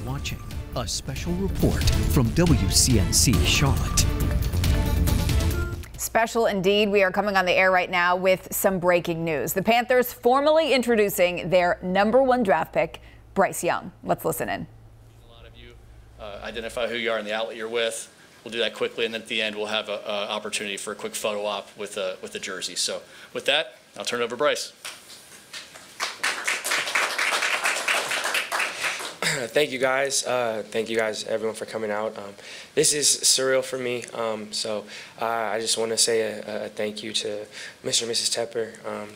watching a special report from WCNC Charlotte. Special indeed. We are coming on the air right now with some breaking news. The Panthers formally introducing their #1 draft pick, Bryce Young. Let's listen in. A lot of you identify who you are and the outlet you're with. We'll do that quickly, and then at the end we'll have an opportunity for a quick photo op with the jersey. So with that, I'll turn it over to Bryce. Thank you guys. Thank you guys, everyone, for coming out. This is surreal for me. I just want to say a thank you to Mr. and Mrs. Tepper,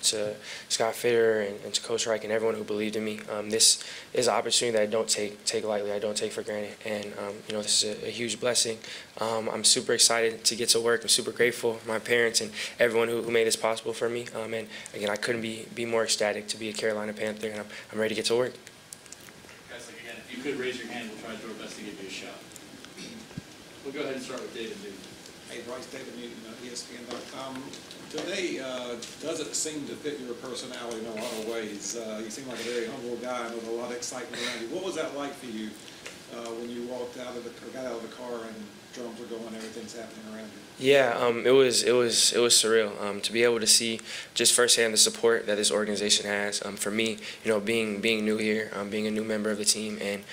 to Scott Fitter, and to Coach Reich, and everyone who believed in me. This is an opportunity that I don't take lightly. I don't take for granted, and this is a huge blessing. I'm super excited to get to work. I'm super grateful for my parents and everyone who made this possible for me. And again, I couldn't be more ecstatic to be a Carolina Panther, and I'm ready to get to work. If you could raise your hand, we'll try to do our best to give you a shot. We'll go ahead and start with David Newton. Hey, Bryce, David Newton, ESPN.com. Today doesn't seem to fit your personality in a lot of ways. You seem like a very humble guy with a lot of excitement around you. What was that like for you when you walked out of got out of the car and drums were going, everything's happening around you? Yeah, it was surreal to be able to see just firsthand the support that this organization has. For me, being new here, being a new member of the team, and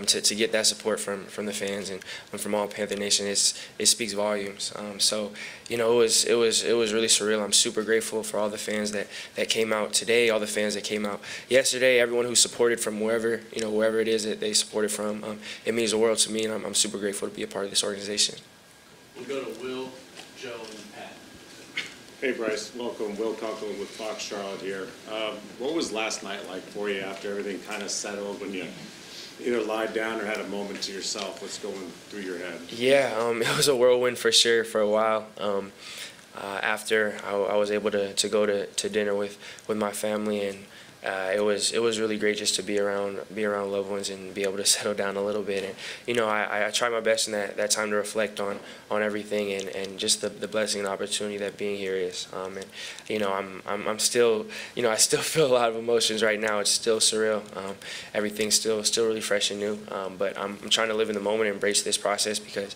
to get that support from the fans and from all Panther Nation, it speaks volumes. It was really surreal. I'm super grateful for all the fans that came out today, all the fans that came out yesterday, everyone who supported from wherever it is that they supported from. It means the world to me, and I'm super grateful to be a part of this organization. We'll go to Will, Joe, and Pat. Hey Bryce, welcome. Will Conklin with Fox Charlotte here. What was last night like for you after everything kind of settled, when you either lied down or had a moment to yourself? What's going through your head? Yeah, it was a whirlwind for sure for a while. After I was able to go to dinner with my family, and it was really great just to be around loved ones and be able to settle down a little bit. And I tried my best in that time to reflect on everything and just the blessing and opportunity that being here is. I'm still I still feel a lot of emotions right now. It's still surreal. Everything's still really fresh and new. But I'm trying to live in the moment and embrace this process because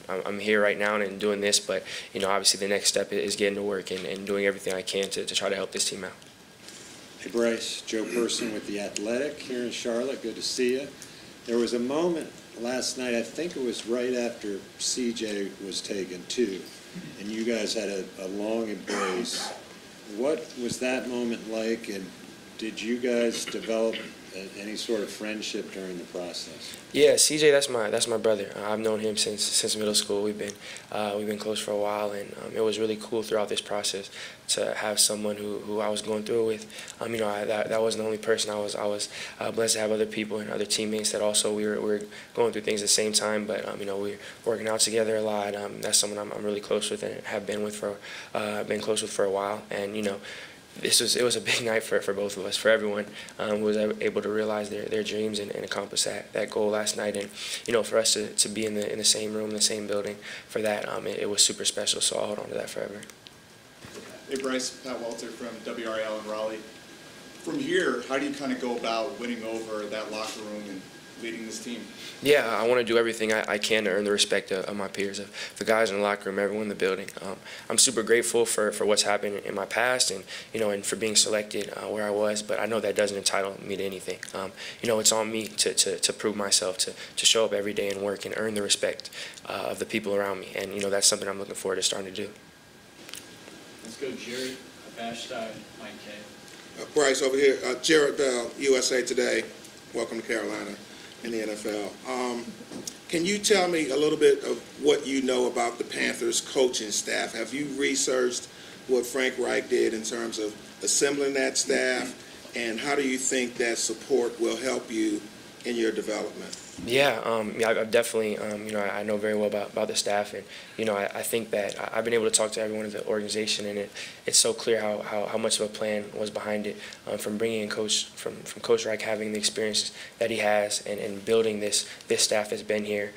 I'm here right now and doing this. But obviously the next step is getting to work and doing everything I can to try to help this team out. Hey Bryce, Joe Person with The Athletic here in Charlotte. Good to see you. There was a moment last night, I think it was right after CJ was taken too, and you guys had a long embrace. What was that moment like, and did you guys develop any sort of friendship during the process? Yeah, CJ, that's my brother. I've known him since middle school. We've been close for a while, and it was really cool throughout this process to have someone who I was going through it with. That wasn't the only person. I was blessed to have other people and other teammates that also we were going through things at the same time. But we're working out together a lot. That's someone I'm really close with and have been close with for a while. And it was a big night for both of us, for everyone who was able to realize their dreams and accomplish that goal last night. And for us to be in the same room, the same building for that, it was super special. So I'll hold on to that forever. Hey Bryce, Pat Walter from WRL in Raleigh. From here, how do you kind of go about winning over that locker room and leading this team? Yeah, I want to do everything I can to earn the respect of my peers, of the guys in the locker room, everyone in the building. I'm super grateful for what's happened in my past and and for being selected where I was, but I know that doesn't entitle me to anything. It's on me to prove myself, to show up every day and work and earn the respect of the people around me, and that's something I'm looking forward to starting to do. Let's go Jerry, Bashstein, Mike K. Bryce over here, Jared Bell, USA Today. Welcome to Carolina in the NFL. Can you tell me a little bit of what you know about the Panthers coaching staff? Have you researched what Frank Reich did in terms of assembling that staff, and how do you think that support will help you in your development? Yeah, I've definitely, I know very well about the staff, and I think that I've been able to talk to everyone in the organization, and it's so clear how much of a plan was behind it, from bringing in from Coach Reich, having the experience that he has, and building this staff that's been here,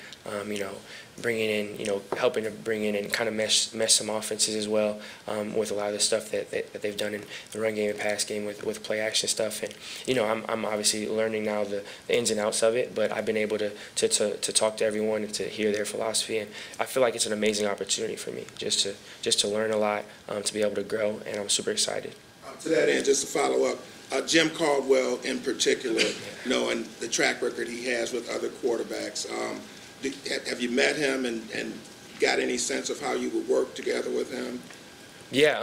bringing in, helping to bring in and kind of mesh some offenses as well with a lot of the stuff that they've done in the run game and pass game with play action stuff. And I'm obviously learning now the ins and outs of it, but I've been able to talk to everyone and to hear their philosophy, and I feel like it's an amazing opportunity for me just to learn a lot, to be able to grow, and I'm super excited. To that end, just to follow up, Jim Caldwell in particular, knowing the track record he has with other quarterbacks, have you met him and got any sense of how you would work together with him? Yeah,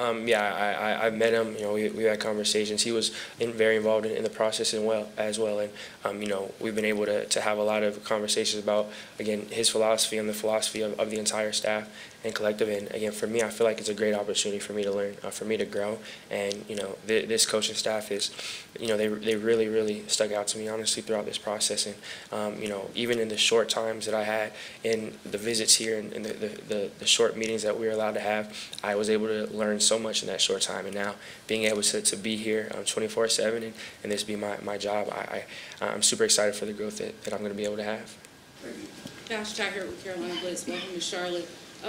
I've met him. We had conversations. He was very involved in the process as well, and we've been able to have a lot of conversations about, again, his philosophy and the philosophy of the entire staff and collective. And again, for me, I feel like it's a great opportunity for me to learn, for me to grow. And this coaching staff is, they really stuck out to me honestly throughout this process. And even in the short times that I had in the visits here and the short meetings that we were allowed to have, I was able to learn so much in that short time. And now being able to be here 24/7 and this be my job, I'm super excited for the growth that I'm going to be able to have. Thank you. Josh Taggart with Carolina Blitz. Welcome to Charlotte.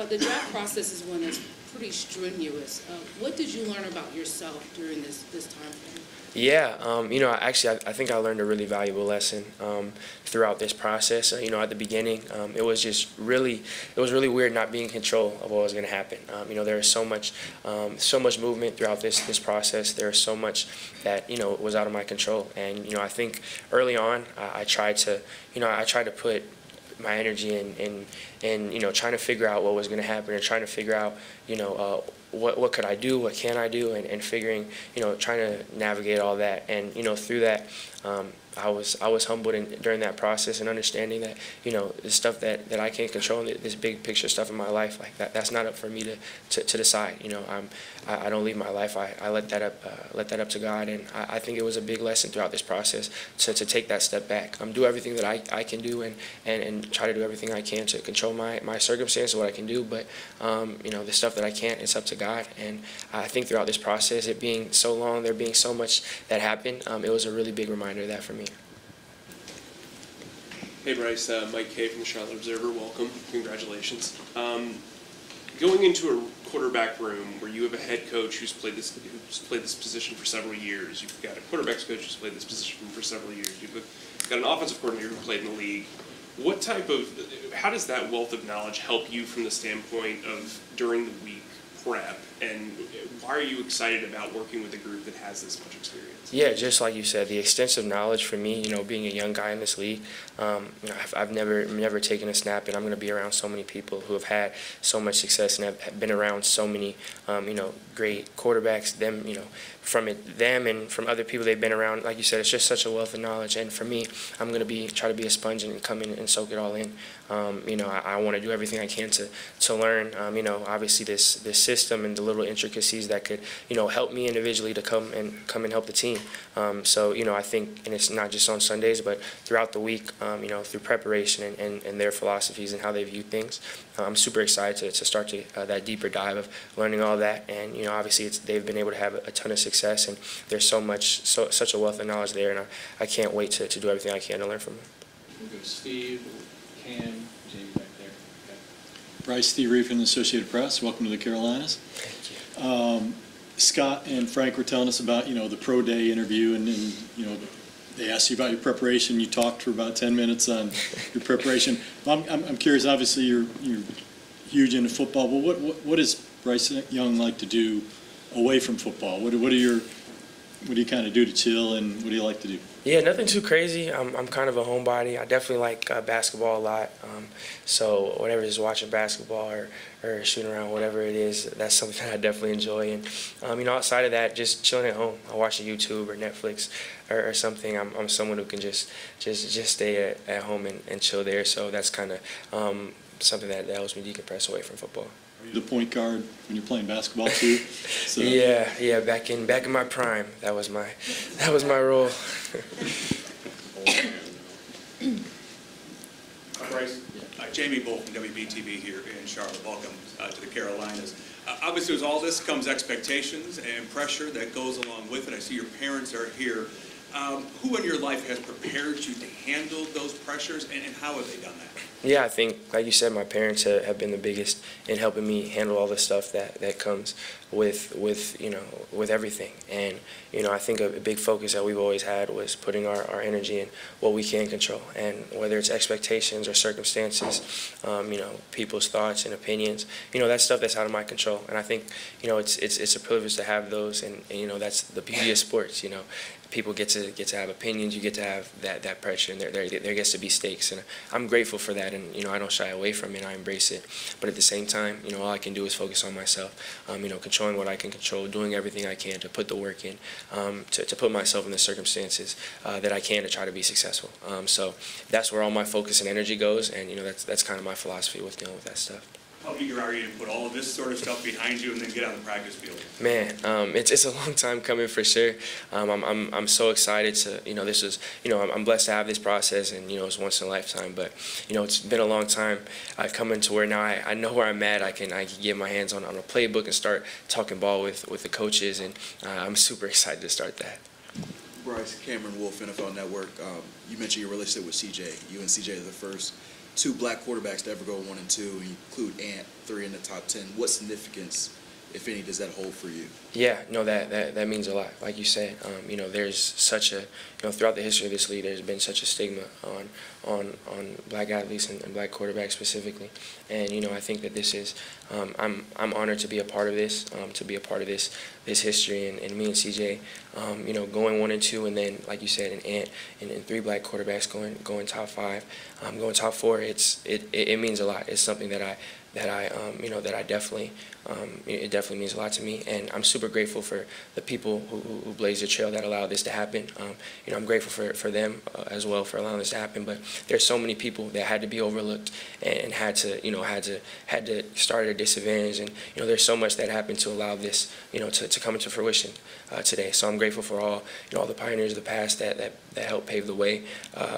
The draft process is one that's pretty strenuous. What did you learn about yourself during this time frame? Yeah, actually, I think I learned a really valuable lesson throughout this process. At the beginning, it was really weird not being in control of what was going to happen. There was so much movement throughout this process. There was so much that was out of my control. And I think early on, I tried to put my energy in trying to figure out what was going to happen and trying to figure out what could I do, what can I do, and figuring, trying to navigate all that. And through that, I was humbled during that process and understanding that the stuff that I can't control, this big picture stuff in my life, like that's not up for me to decide. I don't leave my life. I let that up to God, and I think it was a big lesson throughout this process to take that step back. Do everything that I can do and try to do everything I can to control my circumstances, what I can do. But the stuff that I can't, it's up to God. And I think throughout this process, it being so long, there being so much that happened, it was a really big reminder of that for me. Hey Bryce, Mike Kay from the Charlotte Observer. Welcome. Congratulations. Going into a quarterback room where you have a head coach who's played this position for several years, you've got a quarterbacks coach who's played this position for several years, you've got an offensive coordinator who played in the league. How does that wealth of knowledge help you from the standpoint of during the week prep, and why are you excited about working with a group that has this much experience? Yeah, just like you said, the extensive knowledge for me, being a young guy in this league, I've never taken a snap, and I'm going to be around so many people who have had so much success and have been around so many, great quarterbacks, them and from other people they've been around. Like you said, it's just such a wealth of knowledge, and for me, I'm going to try to be a sponge and come in and soak it all in. I want to do everything I can to learn, obviously this system and the little intricacies that could, help me individually to come and help the team. So I think, and it's not just on Sundays, but throughout the week, through preparation and their philosophies and how they view things, I'm super excited to start that deeper dive of learning all that. And obviously they've been able to have a ton of success, and there's such a wealth of knowledge there, and I can't wait to do everything I can to learn from them. We'll go Steve, Cam, Jamie back there. Okay. Bryce, Steve Reed from the Associated Press. Welcome to the Carolinas. Thank you. Scott and Frank were telling us about, the pro day interview, and they asked you about your preparation. You talked for about 10 minutes on your preparation. I'm curious. Obviously, you're huge into football, but what does Bryce Young like to do away from football? What do you kind of do to chill, and what do you like to do? Yeah, nothing too crazy. I'm kind of a homebody. I definitely like basketball a lot. So whatever it is, watching basketball or shooting around, whatever it is, that's something that I definitely enjoy. And outside of that, just chilling at home. I watch YouTube or Netflix or something. I'm someone who can just stay at home and chill there. So that's kind of something that helps me decompress away from football. Are you the point guard when you're playing basketball too? So. Yeah. Back in my prime, that was my role. Bryce, Jamie Bull from WBTV here in Charlotte. Welcome to the Carolinas. Obviously, with all this comes expectations and pressure that goes along with it. I see your parents are here. Who in your life has prepared you to handle those pressures, and how have they done that? Yeah, I think, like you said, my parents have been the biggest in helping me handle all the stuff that comes with everything. And I think a big focus that we've always had was putting our energy in what we can control, and whether it's expectations or circumstances, people's thoughts and opinions, that's stuff that's out of my control. And I think it's a privilege to have those, and that's the beauty of sports. People get to have opinions. You get to have that pressure, and there gets to be stakes, and I'm grateful for that. And I don't shy away from it. I embrace it. But at the same time, all I can do is focus on myself. Controlling what I can control, doing everything I can to put the work in, to put myself in the circumstances that I can to try to be successful. So that's where all my focus and energy goes, and that's kind of my philosophy with dealing with that stuff. How eager are you to put all of this sort of stuff behind you and then get on the practice field? Man, it's a long time coming for sure. I'm so excited to this is I'm blessed to have this process, and it's once in a lifetime. But it's been a long time. I've come into where now I know where I'm at. I can get my hands on a playbook and start talking ball with the coaches, and I'm super excited to start that. Bryce, Cameron Wolf, NFL Network. You mentioned your relationship with CJ. You and CJ are the first two black quarterbacks to ever go 1 and 2, and you include Ant 3 in the top 10. What significance, if any, does that hold for you? Yeah, no, that means a lot. Like you said, there's such a throughout the history of this league, there's been such a stigma on black athletes and black quarterbacks specifically, and I think that this is I'm honored to be a part of this, this history, and me and CJ, going 1 and 2, and then like you said, an Ant and 3 black quarterbacks going top 5, going top 4. It means a lot. It's something that I definitely it definitely means a lot to me, and I'm super grateful for the people who blazed the trail that allowed this to happen. I'm grateful for them as well for allowing this to happen. But there's so many people that had to be overlooked and had to start at a disadvantage, and there's so much that happened to allow this to come into fruition today. So I'm grateful for all the pioneers of the past that helped pave the way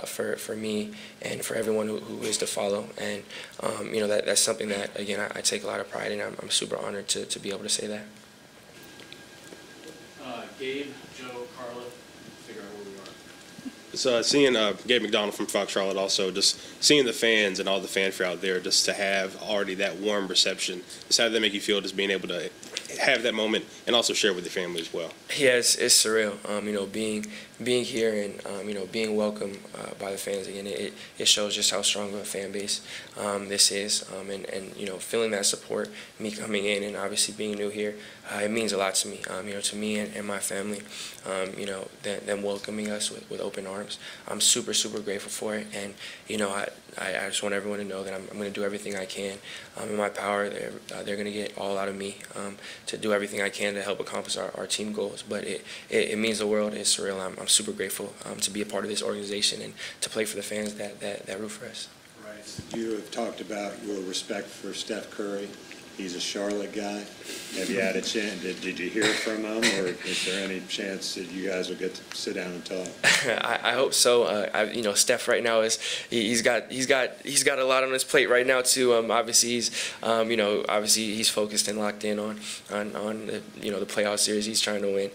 for me and for everyone who is to follow. And that's something that again I take a lot of pride in. I'm super honored to be able to say that. Gabe, Joe, Carla, figure out where we are. So seeing Gabe McDonald from Fox Charlotte, also just seeing the fans and all the fanfare out there, just to have already that warm reception, just how did that make you feel, just being able to have that moment and also share with your family as well? Yeah, it's surreal. Being here and being welcomed by the fans again. It shows just how strong of a fan base this is, and feeling that support, me coming in and obviously being new here, it means a lot to me. To me and my family, them welcoming us with open arms. I'm super grateful for it, and I just want everyone to know that I'm going to do everything I can in my power. They're going to get all out of me to do everything I can to help accomplish our team goals. But it means the world. It's surreal. I'm super grateful to be a part of this organization and to play for the fans that root for us. Right. You have talked about your respect for Steph Curry. He's a Charlotte guy. Have you had a chance? Did you hear from him, or is there any chance that you guys will get to sit down and talk? I hope so. Steph right now he's got a lot on his plate right now too. Obviously he's focused and locked in on the the playoff series he's trying to win.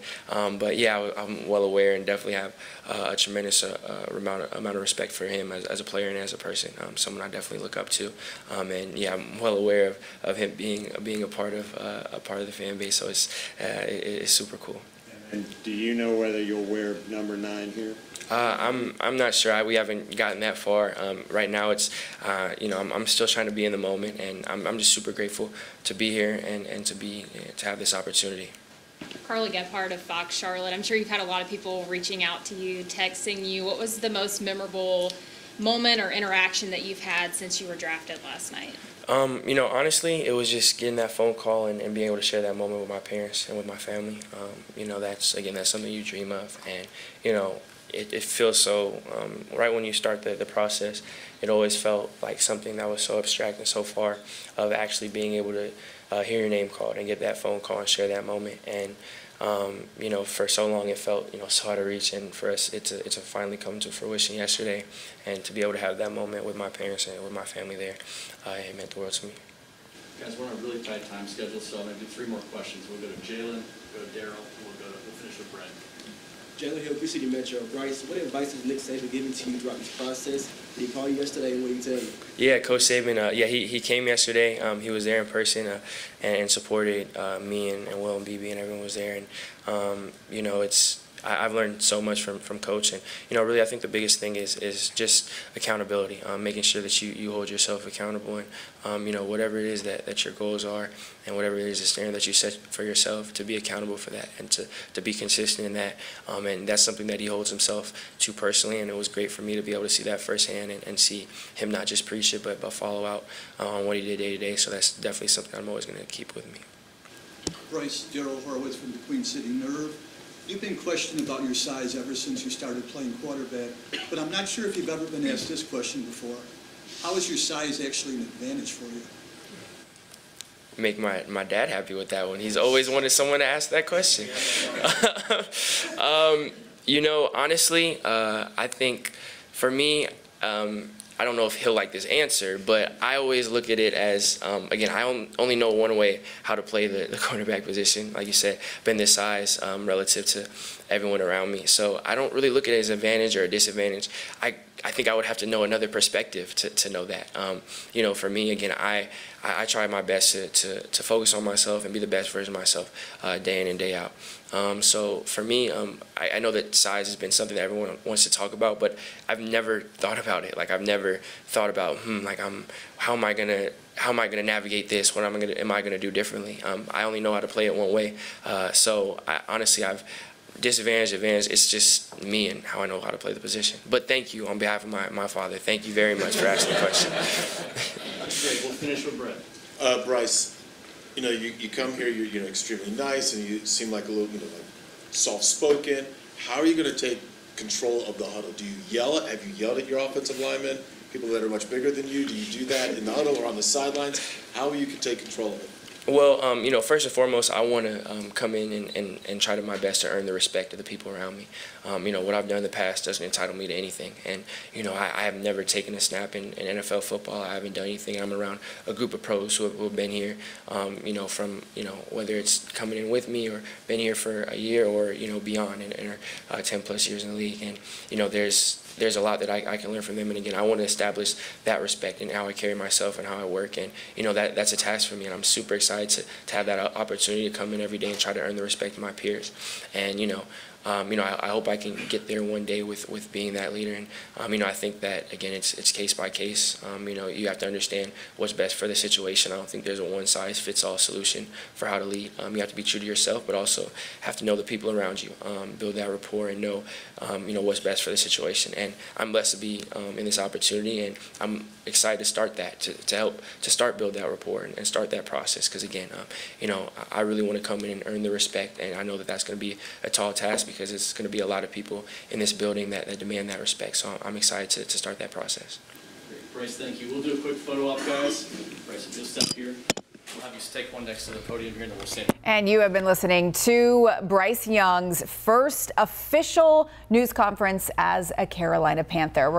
But yeah, I'm well aware and definitely have a tremendous amount of respect for him as a player and as a person. Someone I definitely look up to. And yeah, I'm well aware of him being a part of the fan base. So it's super cool. And do you know whether you'll wear number 9 here? I'm not sure. We haven't gotten that far. Right now, it's I'm still trying to be in the moment, and I'm just super grateful to be here and to have this opportunity. Carla Gephardt of Fox Charlotte. I'm sure you've had a lot of people reaching out to you, texting you. What was the most memorable moment or interaction that you've had since you were drafted last night? Honestly, it was just getting that phone call and being able to share that moment with my parents and with my family. That's something you dream of, and it feels so. Right when you start the process, it always felt like something that was so abstract and so far of actually being able to hear your name called and get that phone call and share that moment. And for so long it felt so out of reach, and for us it's finally come to fruition yesterday, and to be able to have that moment with my parents and with my family there, it meant the world to me. Guys, we're on a really tight time schedule, so I'm going to do 3 more questions. We'll go to Jalen, go to Daryl, and we'll finish with Brent. Jalen Hill, Blue City Metro. Bryce, what advice is Nick Saban giving to you throughout this process? Did he call you yesterday, and what did he tell you? Yeah, Coach Saban, he came yesterday. He was there in person and supported me and Will and BB, and everyone was there. And, I've learned so much from Coach. And, really I think the biggest thing is just accountability, making sure that you hold yourself accountable. And, whatever it is that your goals are and whatever it is the standard that you set for yourself, to be accountable for that and to be consistent in that. And that's something that he holds himself to personally. And it was great for me to be able to see that firsthand and see him not just preach it, but follow out on what he did day to day. So that's definitely something I'm always going to keep with me. Bryce, Daryl Horowitz from the Queen City Nerve. You've been questioned about your size ever since you started playing quarterback, but I'm not sure if you've ever been asked this question before. How is your size actually an advantage for you? Make my dad happy with that one. He's always wanted someone to ask that question. Honestly, I think for me, I don't know if he'll like this answer, but I always look at it as, again, I only know one way how to play the quarterback position. Like you said, been this size relative to everyone around me. So I don't really look at it as an advantage or a disadvantage. I think I would have to know another perspective to know that. For me, again, I try my best to focus on myself and be the best version of myself day in and day out. So for me, I know that size has been something that everyone wants to talk about, but I've never thought about it. Like I've never thought about, how am I gonna navigate this? What am I gonna do differently? I only know how to play it one way. So honestly, I've disadvantage, advantage, it's just me and how I know how to play the position. But thank you on behalf of my father. Thank you very much for asking the question. Great, we'll finish with Brett. Bryce, you come here, you're extremely nice, and you seem like a little, like soft-spoken. How are you going to take control of the huddle? Do you yell at? Have you yelled at your offensive linemen, people that are much bigger than you? Do you do that in the huddle or on the sidelines? How will you can take control of it? Well, first and foremost, I want to come in and try my best to earn the respect of the people around me. What I've done in the past doesn't entitle me to anything. And, I have never taken a snap in NFL football. I haven't done anything. I'm around a group of pros who have been here, whether it's coming in with me or been here for a year or, beyond and are 10-plus years in the league. And, there's a lot that I can learn from them. And again, I want to establish that respect in how I carry myself and how I work. And, that's a task for me. And I'm super excited to have that opportunity to come in every day and try to earn the respect of my peers. And, I hope I can get there one day with being that leader. And, I think that, again, it's case by case. You have to understand what's best for the situation. I don't think there's a one-size-fits-all solution for how to lead. You have to be true to yourself, but also have to know the people around you, build that rapport, and know, what's best for the situation. And I'm blessed to be in this opportunity, and I'm excited to start that, to help to start build that rapport and start that process. Because, again, I really want to come in and earn the respect, and I know that that's going to be a tall task, because it's going to be a lot of people in this building that demand that respect. So I'm excited to start that process. Great. Bryce, thank you. We'll do a quick photo op, guys. Bryce, if you'll step here. We'll have you take one next to the podium here, and then we'll stand. And you have been listening to Bryce Young's first official news conference as a Carolina Panther.